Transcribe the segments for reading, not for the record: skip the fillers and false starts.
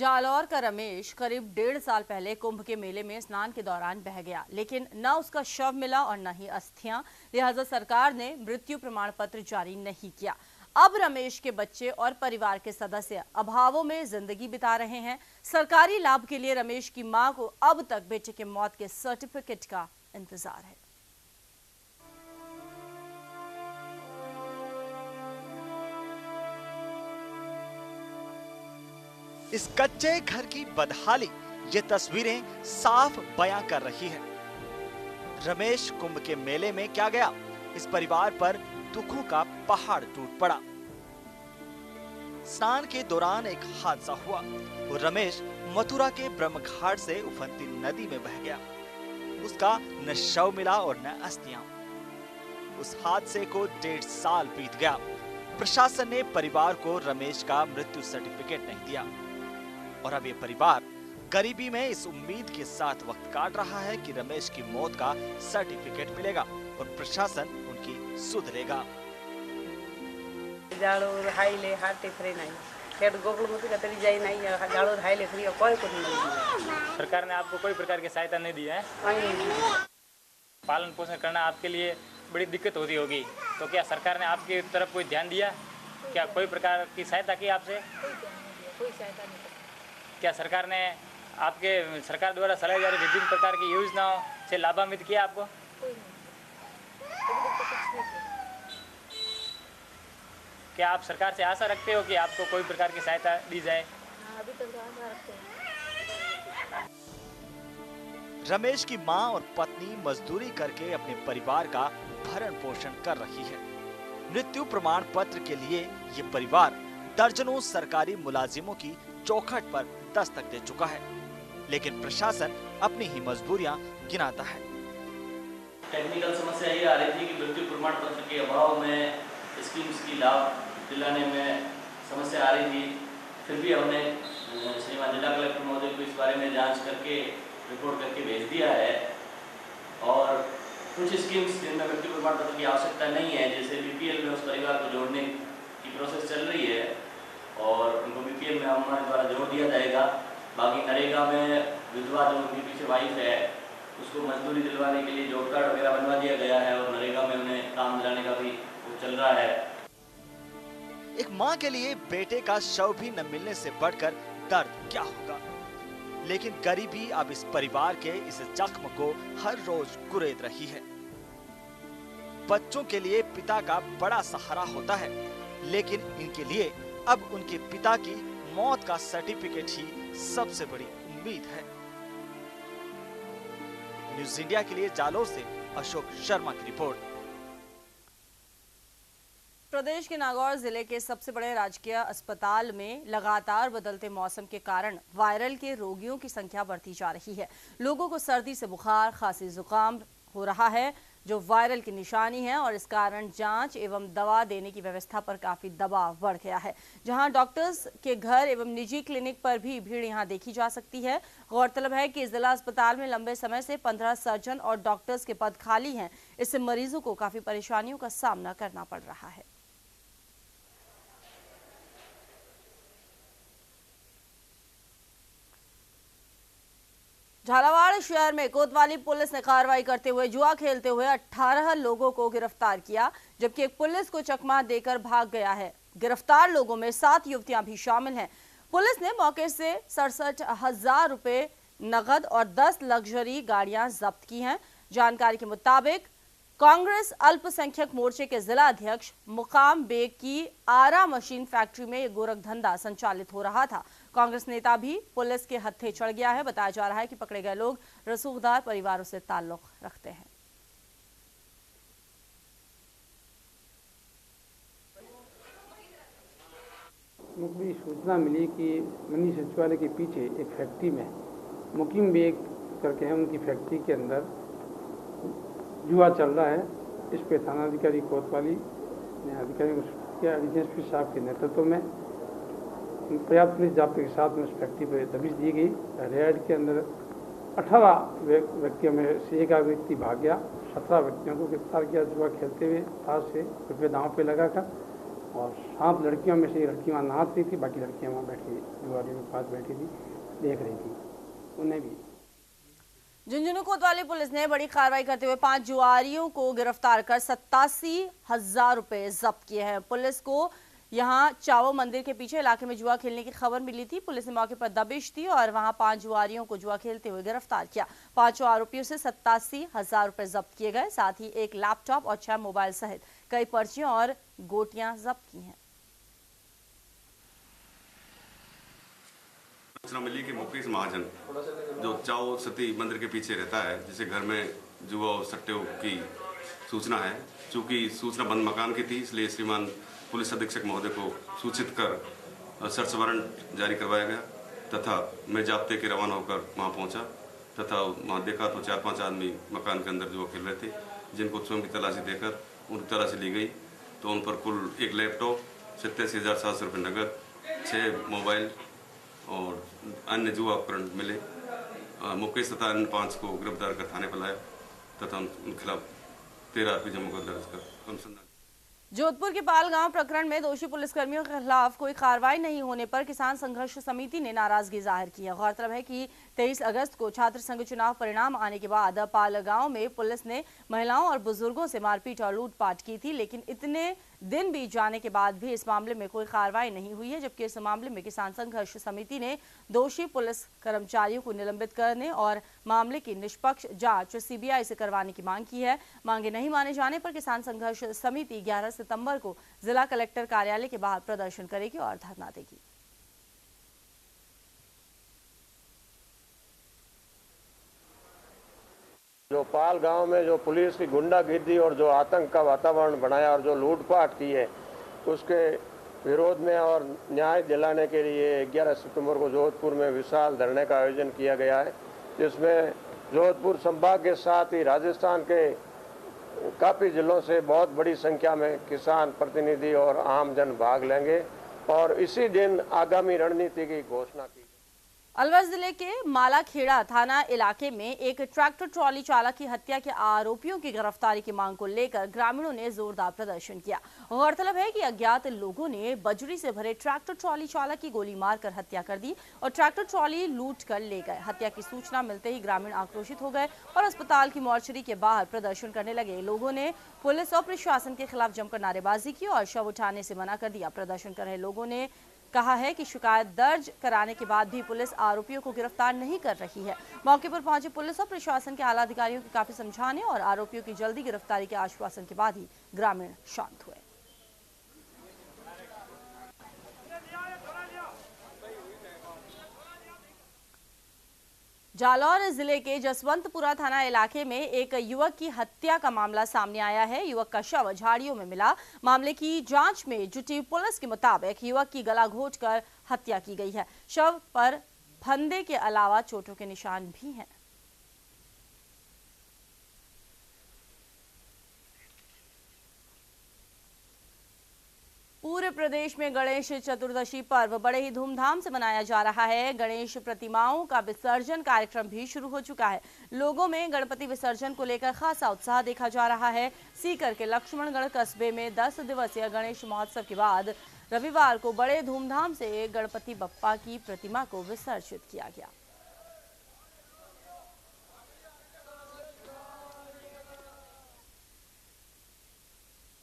जालौर का रमेश करीब 1.5 साल पहले कुंभ के मेले में स्नान के दौरान बह गया, लेकिन न उसका शव मिला और न ही अस्थियां। लिहाजा सरकार ने मृत्यु प्रमाण पत्र जारी नहीं किया। अब रमेश के बच्चे और परिवार के सदस्य अभावों में जिंदगी बिता रहे हैं। सरकारी लाभ के लिए रमेश की मां को अब तक बेटे के मौत के सर्टिफिकेट का इंतजार है। इस कच्चे घर की बदहाली ये तस्वीरें साफ बयां कर रही है। रमेश कुंभ के मेले में क्या गया, इस परिवार पर दुखों का पहाड़ टूट पड़ा। स्नान के दौरान एक हादसा हुआ और रमेश मथुरा के ब्रह्म घाट से उफनती नदी में बह गया। उसका न शव मिला और न अस्थियां। उस हादसे को 1.5 साल बीत गया। प्रशासन ने परिवार को रमेश का मृत्यु सर्टिफिकेट नहीं दिया और अब ये परिवार गरीबी में इस उम्मीद के साथ वक्त काट रहा है कि रमेश की मौत का सर्टिफिकेट मिलेगा और प्रशासन उनकी सुध लेगा। सरकार ने आपको कोई प्रकार की सहायता नहीं दी है। पालन पोषण करना आपके लिए बड़ी दिक्कत होती होगी, तो क्या सरकार ने आपकी तरफ कोई ध्यान दिया? क्या कोई प्रकार की सहायता की आपसे? कोई सहायता नहीं। क्या सरकार ने सरकार द्वारा चलाई जा रही विभिन्न प्रकार की योजनाओं से लाभान्वित किया आपको? क्या आप सरकार से आशा रखते हो कि आपको कोई प्रकार की सहायता दी जाए? अभी तक आशा रखते हैं। रमेश की मां और पत्नी मजदूरी करके अपने परिवार का भरण पोषण कर रही है। मृत्यु प्रमाण पत्र के लिए ये परिवार दर्जनों सरकारी मुलाजिमों की चौखट पर दस्तक दे चुका है, लेकिन प्रशासन अपनी ही मजबूरियां गिनाता है। टेक्निकल समस्या ये आ रही थी कि मृत्यु प्रमाण पत्र के अभाव में स्कीम्स की लाभ दिलाने में समस्या आ रही थी। फिर भी हमने श्रीमान जिला कलेक्टर महोदय को इस बारे में जांच करके रिपोर्ट करके भेज दिया है और कुछ स्कीम्स जिनमें मृत्यु प्रमाण पत्र की आवश्यकता नहीं है, जैसे बीपीएल में उस परिवार को जोड़ने की प्रोसेस चल रही है और उनको बीपीएल में हमारे द्वारा जोड़ दिया जाएगा। बाकी नरेगा में विधवा जो उनके पीछे वाइफ है उसको मजदूरी दिलवाने के लिए जॉब कार्ड वगैरह बनवा दिया गया है और नरेगा में उन्हें काम दिलाने का भी वो चल रहा है। एक मां के लिए बेटे का शव भी न मिलने से बढ़कर दर्द क्या होगा, लेकिन गरीबी अब इस परिवार के इस जख्म को हर रोज कुरेद रही है। बच्चों के लिए पिता का बड़ा सहारा होता है, लेकिन इनके लिए अब उनके पिता की मौत का सर्टिफिकेट ही सबसे बड़ी उम्मीद है। न्यूज़ इंडिया के लिए जालौर से अशोक शर्मा की रिपोर्ट। प्रदेश के नागौर जिले के सबसे बड़े राजकीय अस्पताल में लगातार बदलते मौसम के कारण वायरल के रोगियों की संख्या बढ़ती जा रही है। लोगों को सर्दी से बुखार, खांसी, जुकाम हो रहा है, जो वायरल की निशानी है और इस कारण जांच एवं दवा देने की व्यवस्था पर काफी दबाव बढ़ गया है। जहां डॉक्टर्स के घर एवं निजी क्लिनिक पर भी भीड़ यहां देखी जा सकती है। गौरतलब है कि जिला अस्पताल में लंबे समय से 15 सर्जन और डॉक्टर्स के पद खाली हैं। इससे मरीजों को काफी परेशानियों का सामना करना पड़ रहा है। झालावाड़ शहर में कोतवाली पुलिस ने कार्रवाई करते हुए जुआ खेलते हुए 18 लोगों को गिरफ्तार किया, जबकि एक पुलिस को चकमा देकर भाग गया है। गिरफ्तार लोगों में 7 युवतियां भी शामिल हैं। पुलिस ने मौके से 67,000 रुपए नगद और 10 लग्जरी गाड़ियां जब्त की हैं। जानकारी के मुताबिक कांग्रेस अल्पसंख्यक मोर्चे के जिला अध्यक्ष मुकाम बेग की आरा मशीन फैक्ट्री में यह गोरख धंधा संचालित हो रहा था। कांग्रेस नेता भी पुलिस के हत्थे चढ़ गया है। बताया जा रहा है कि पकड़े गए लोग रसूखदार परिवारों से ताल्लुक रखते हैं। मुझे सूचना मिली कि मनी सचिवालय के पीछे एक फैक्ट्री में मुकीम बेग करके है, उनकी फैक्ट्री के अंदर जुआ चल रहा है। इस पे थानाधिकारी कोतवाली ने अधिकारियों को किया। डीएसपी साहब के नेतृत्व में पर्याप्त पुलिस जाब्ते के साथ में उस फैक्ट्री पर दबिश दी गई। रेड के अंदर 18 व्यक्तियों में से एक व्यक्ति भाग गया। 17 व्यक्तियों को गिरफ्तार किया जुआ खेलते हुए ताश से रुपये दांव पे लगाकर। और 7 लड़कियों में से लड़की वहाँ नाच रही थी, बाकी लड़कियाँ वहाँ बैठी जुआरी के पास बैठी थी, देख रही थी। उन्हें भी झुंझुनू कोतवाली पुलिस ने बड़ी कार्रवाई करते हुए 5 जुआरियों को गिरफ्तार कर 87,000 रुपए जब्त किए हैं। पुलिस को यहां चावो मंदिर के पीछे इलाके में जुआ खेलने की खबर मिली थी। पुलिस ने मौके पर दबिश दी और वहां 5 जुआरियों को जुआ खेलते हुए गिरफ्तार किया। 5 आरोपियों से 87,000 रुपए जब्त किए गए। साथ ही एक लैपटॉप और 6 मोबाइल सहित कई पर्चियां और गोटियां जब्त की हैं। सूचना मिली कि मुकेश महाजन जो चाओ सती मंदिर के पीछे रहता है, जिसे घर में जुआ और सट्टे की सूचना है, चूंकि सूचना बंद मकान की थी, इसलिए श्रीमान पुलिस अधीक्षक महोदय को सूचित कर सर्च वारंट जारी करवाया गया तथा मैं जाब्ते के रवाना होकर वहां पहुंचा तथा वहां देखा तो 4-5 आदमी मकान के अंदर जुआ खेल रहे थे, जिनको स्वयं की तलाशी देकर उनकी तलाशी ली गई तो उन पर कुल एक लैपटॉप, 87,700 रुपये नगद, 6 मोबाइल और अन्य जुआ उपकरण मिले। मुकेश तथा अन्य 5 को गिरफ्तार कर थाने पर लाया तथा उनके खिलाफ 13 आरोपी मुकदमा दर्ज कर अनुसंधान। जोधपुर के पाल गांव प्रकरण में दोषी पुलिसकर्मियों के खिलाफ कोई कार्रवाई नहीं होने पर किसान संघर्ष समिति ने नाराजगी जाहिर की है। गौरतलब है कि 23 अगस्त को छात्र संघ चुनाव परिणाम आने के बाद पाल गांव में पुलिस ने महिलाओं और बुजुर्गों से मारपीट और लूटपाट की थी, लेकिन इतने दिन बीत जाने के बाद भी इस मामले में कोई कार्रवाई नहीं हुई है। जबकि इस मामले में किसान संघर्ष समिति ने दोषी पुलिस कर्मचारियों को निलंबित करने और मामले की निष्पक्ष जांच सीबीआई से करवाने की मांग की है। मांगे नहीं माने जाने पर किसान संघर्ष समिति 11 सितंबर को जिला कलेक्टर कार्यालय के बाहर प्रदर्शन करेगी और धरना देगी। जो पाल गांव में जो पुलिस की गुंडागिर्दी और जो आतंक का वातावरण बनाया और जो लूटपाट की है, उसके विरोध में और न्याय दिलाने के लिए 11 सितंबर को जोधपुर में विशाल धरने का आयोजन किया गया है, जिसमें जोधपुर संभाग के साथ ही राजस्थान के काफ़ी जिलों से बहुत बड़ी संख्या में किसान प्रतिनिधि और आम जन भाग लेंगे और इसी दिन आगामी रणनीति की घोषणा की। अलवर जिले के मालाखेड़ा थाना इलाके में एक ट्रैक्टर ट्रॉली चालक की हत्या के आरोपियों की गिरफ्तारी की मांग को लेकर ग्रामीणों ने जोरदार प्रदर्शन किया। गौरतलब है कि अज्ञात लोगों ने बजरी से भरे ट्रैक्टर ट्रॉली चालक की गोली मारकर हत्या कर दी और ट्रैक्टर ट्रॉली लूट कर ले गए। हत्या की सूचना मिलते ही ग्रामीण आक्रोशित हो गए और अस्पताल की मोर्चरी के बाहर प्रदर्शन करने लगे। लोगों ने पुलिस और प्रशासन के खिलाफ जमकर नारेबाजी की और शव उठाने से मना कर दिया। प्रदर्शन कर रहे लोगों ने कहा है कि शिकायत दर्ज कराने के बाद भी पुलिस आरोपियों को गिरफ्तार नहीं कर रही है। मौके पर पहुंचे पुलिस और प्रशासन के आला अधिकारियों के काफी समझाने और आरोपियों की जल्दी गिरफ्तारी के आश्वासन के बाद ही ग्रामीण शांत हुए। जालौर जिले के जसवंतपुरा थाना इलाके में एक युवक की हत्या का मामला सामने आया है। युवक का शव झाड़ियों में मिला। मामले की जांच में जुटी पुलिस के मुताबिक युवक की गला घोंटकर हत्या की गई है। शव पर फंदे के अलावा चोटों के निशान भी हैं। पूरे प्रदेश में गणेश चतुर्दशी पर्व बड़े ही धूमधाम से मनाया जा रहा है। गणेश प्रतिमाओं का विसर्जन कार्यक्रम भी शुरू हो चुका है। लोगों में गणपति विसर्जन को लेकर खासा उत्साह देखा जा रहा है। सीकर के लक्ष्मणगढ़ कस्बे में 10 दिवसीय गणेश महोत्सव के बाद रविवार को बड़े धूमधाम से गणपति बप्पा की प्रतिमा को विसर्जित किया गया।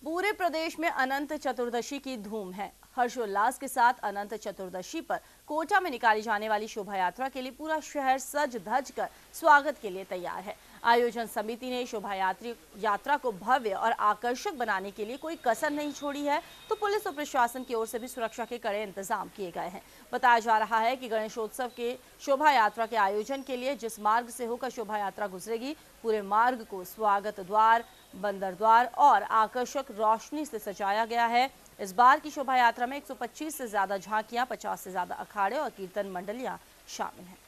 पूरे प्रदेश में अनंत चतुर्दशी की धूम है। हर्षोल्लास के साथ अनंत चतुर्दशी पर कोटा में निकाली जाने वाली शोभा यात्रा के लिए पूरा शहर सज धज कर स्वागत के लिए तैयार है। आयोजन समिति ने शोभा यात्रा को भव्य और आकर्षक बनाने के लिए कोई कसर नहीं छोड़ी है, तो पुलिस और प्रशासन की ओर से भी सुरक्षा के कड़े इंतजाम किए गए हैं। बताया जा रहा है कि गणेशोत्सव के शोभा यात्रा के आयोजन के लिए जिस मार्ग से होकर शोभा यात्रा गुजरेगी, पूरे मार्ग को स्वागत द्वार, बंदर द्वार और आकर्षक रोशनी से सजाया गया है। इस बार की शोभा यात्रा में 125 से ज्यादा झांकियां, 50 से ज्यादा अखाड़े और कीर्तन मंडलियां शामिल हैं।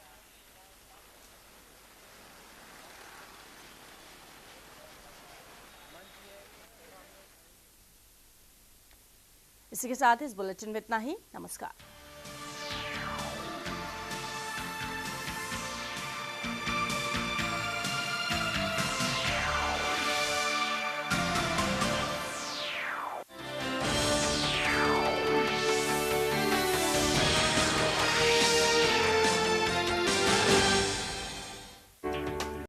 इसी के साथ इस बुलेटिन में इतना ही। नमस्कार।